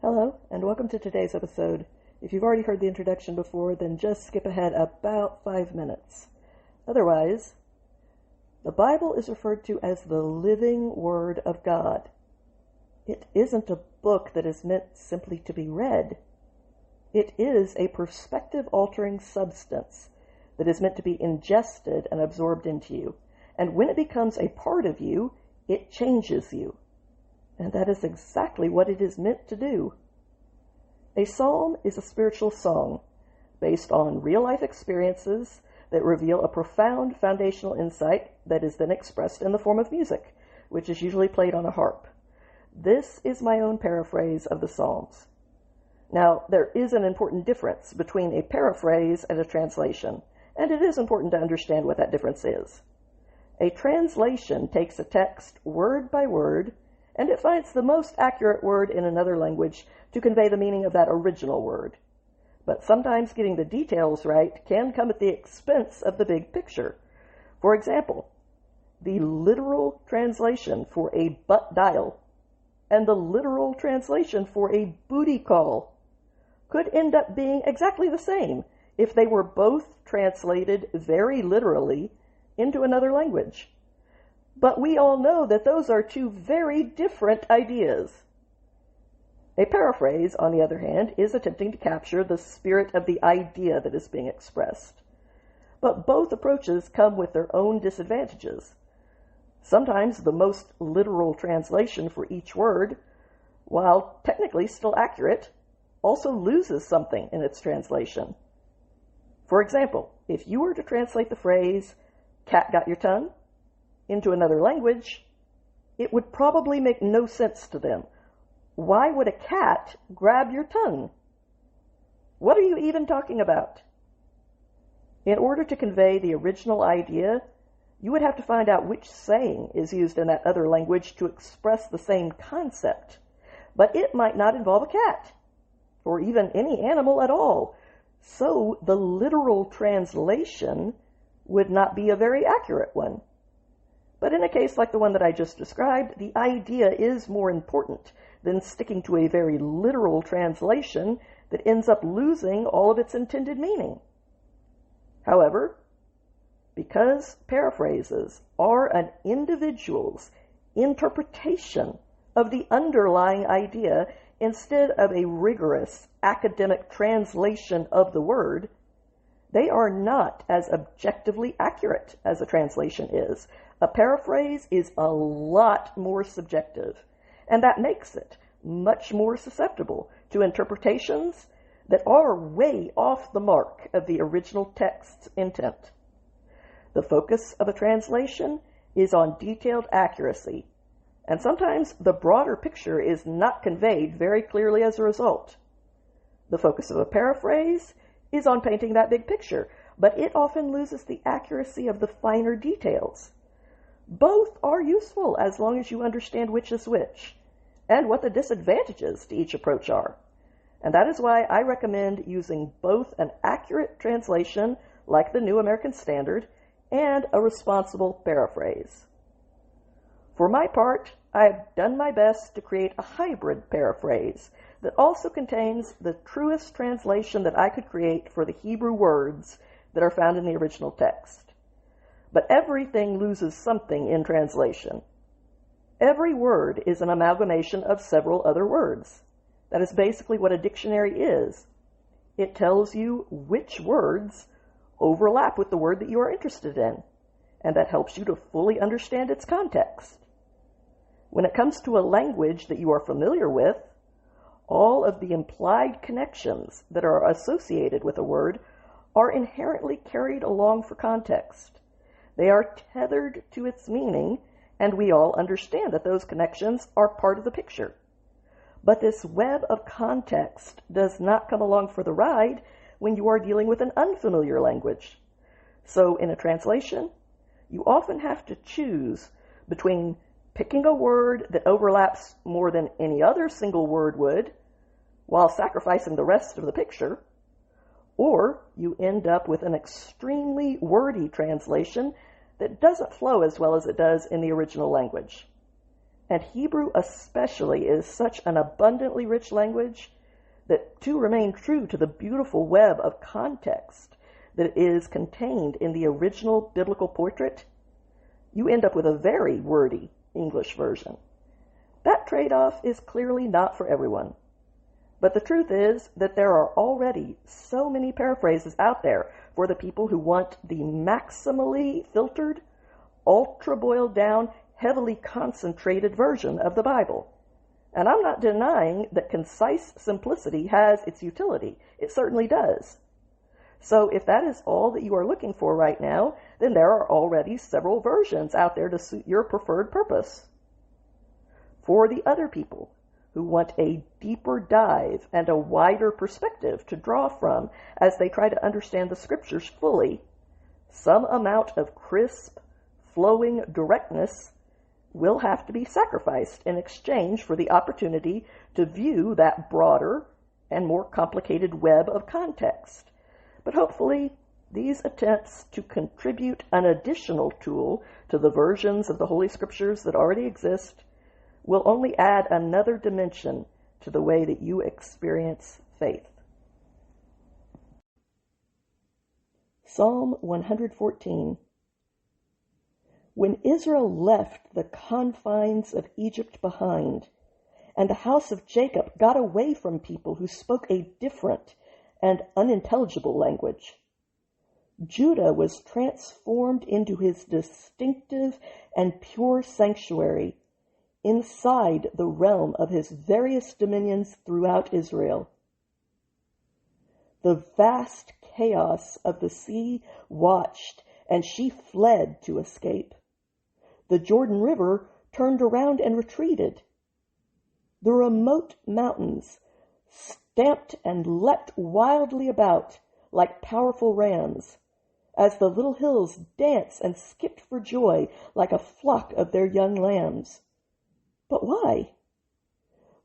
Hello, and welcome to today's episode. If you've already heard the introduction before, then just skip ahead about 5 minutes. Otherwise, the Bible is referred to as the living Word of God. It isn't a book that is meant simply to be read. It is a perspective-altering substance that is meant to be ingested and absorbed into you. And when it becomes a part of you, it changes you. And that is exactly what it is meant to do. A psalm is a spiritual song based on real-life experiences that reveal a profound foundational insight that is then expressed in the form of music, which is usually played on a harp. This is my own paraphrase of the Psalms. Now, there is an important difference between a paraphrase and a translation, and it is important to understand what that difference is. A translation takes a text word by word, and it finds the most accurate word in another language to convey the meaning of that original word. But sometimes getting the details right can come at the expense of the big picture. For example, the literal translation for a butt dial and the literal translation for a booty call could end up being exactly the same if they were both translated very literally into another language. But we all know that those are two very different ideas. A paraphrase, on the other hand, is attempting to capture the spirit of the idea that is being expressed. But both approaches come with their own disadvantages. Sometimes the most literal translation for each word, while technically still accurate, also loses something in its translation. For example, if you were to translate the phrase, "cat got your tongue," into another language, it would probably make no sense to them. Why would a cat grab your tongue? What are you even talking about? In order to convey the original idea, you would have to find out which saying is used in that other language to express the same concept. But it might not involve a cat, or even any animal at all. So the literal translation would not be a very accurate one. But in a case like the one that I just described, the idea is more important than sticking to a very literal translation that ends up losing all of its intended meaning. However, because paraphrases are an individual's interpretation of the underlying idea instead of a rigorous academic translation of the word, they are not as objectively accurate as a translation is. A paraphrase is a lot more subjective, and that makes it much more susceptible to interpretations that are way off the mark of the original text's intent. The focus of a translation is on detailed accuracy, and sometimes the broader picture is not conveyed very clearly as a result. The focus of a paraphrase is on painting that big picture, but it often loses the accuracy of the finer details. Both are useful as long as you understand which is which, and what the disadvantages to each approach are. And that is why I recommend using both an accurate translation, like the New American Standard, and a responsible paraphrase. For my part, I've done my best to create a hybrid paraphrase that also contains the truest translation that I could create for the Hebrew words that are found in the original text. But everything loses something in translation. Every word is an amalgamation of several other words. That is basically what a dictionary is. It tells you which words overlap with the word that you are interested in, and that helps you to fully understand its context. When it comes to a language that you are familiar with, all of the implied connections that are associated with a word are inherently carried along for context. They are tethered to its meaning, and we all understand that those connections are part of the picture. But this web of context does not come along for the ride when you are dealing with an unfamiliar language. So in a translation, you often have to choose between picking a word that overlaps more than any other single word would, while sacrificing the rest of the picture, or you end up with an extremely wordy translation that doesn't flow as well as it does in the original language. And Hebrew especially is such an abundantly rich language that to remain true to the beautiful web of context that is contained in the original biblical portrait, you end up with a very wordy English version. That trade-off is clearly not for everyone. But the truth is that there are already so many paraphrases out there for the people who want the maximally filtered, ultra-boiled down, heavily concentrated version of the Bible. And I'm not denying that concise simplicity has its utility. It certainly does. So if that is all that you are looking for right now, then there are already several versions out there to suit your preferred purpose. For the other people who want a deeper dive and a wider perspective to draw from as they try to understand the scriptures fully, some amount of crisp, flowing directness will have to be sacrificed in exchange for the opportunity to view that broader and more complicated web of context. But hopefully, these attempts to contribute an additional tool to the versions of the Holy Scriptures that already exist will only add another dimension to the way that you experience faith. Psalm 114. When Israel left the confines of Egypt behind, and the house of Jacob got away from people who spoke a different and unintelligible language, Judah was transformed into his distinctive and pure sanctuary inside the realm of his various dominions throughout Israel. The vast chaos of the sea watched, and she fled to escape. The Jordan River turned around and retreated. The remote mountains stamped and leapt wildly about like powerful rams, as the little hills danced and skipped for joy like a flock of their young lambs. But why?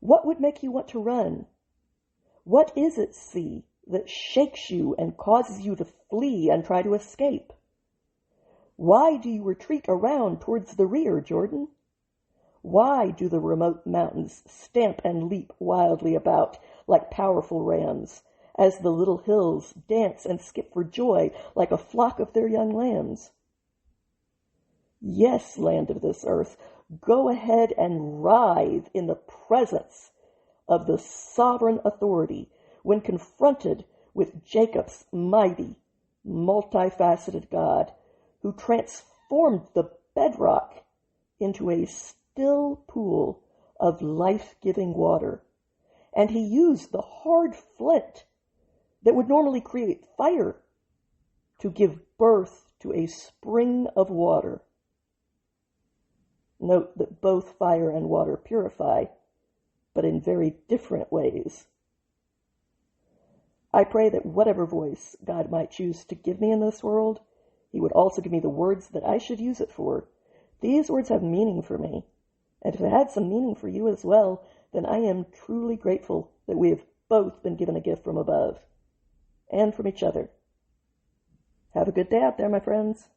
What would make you want to run? What is it, sea, that shakes you and causes you to flee and try to escape? Why do you retreat around towards the rear, Jordan? Why do the remote mountains stamp and leap wildly about like powerful rams, as the little hills dance and skip for joy like a flock of their young lambs? Yes, land of this earth, go ahead and writhe in the presence of the sovereign authority when confronted with Jacob's mighty, multifaceted God, who transformed the bedrock into a still pool of life-giving water. And he used the hard flint that would normally create fire to give birth to a spring of water. Note that both fire and water purify, but in very different ways. I pray that whatever voice God might choose to give me in this world, he would also give me the words that I should use it for. These words have meaning for me. And if it had some meaning for you as well, then I am truly grateful that we have both been given a gift from above and from each other. Have a good day out there, my friends.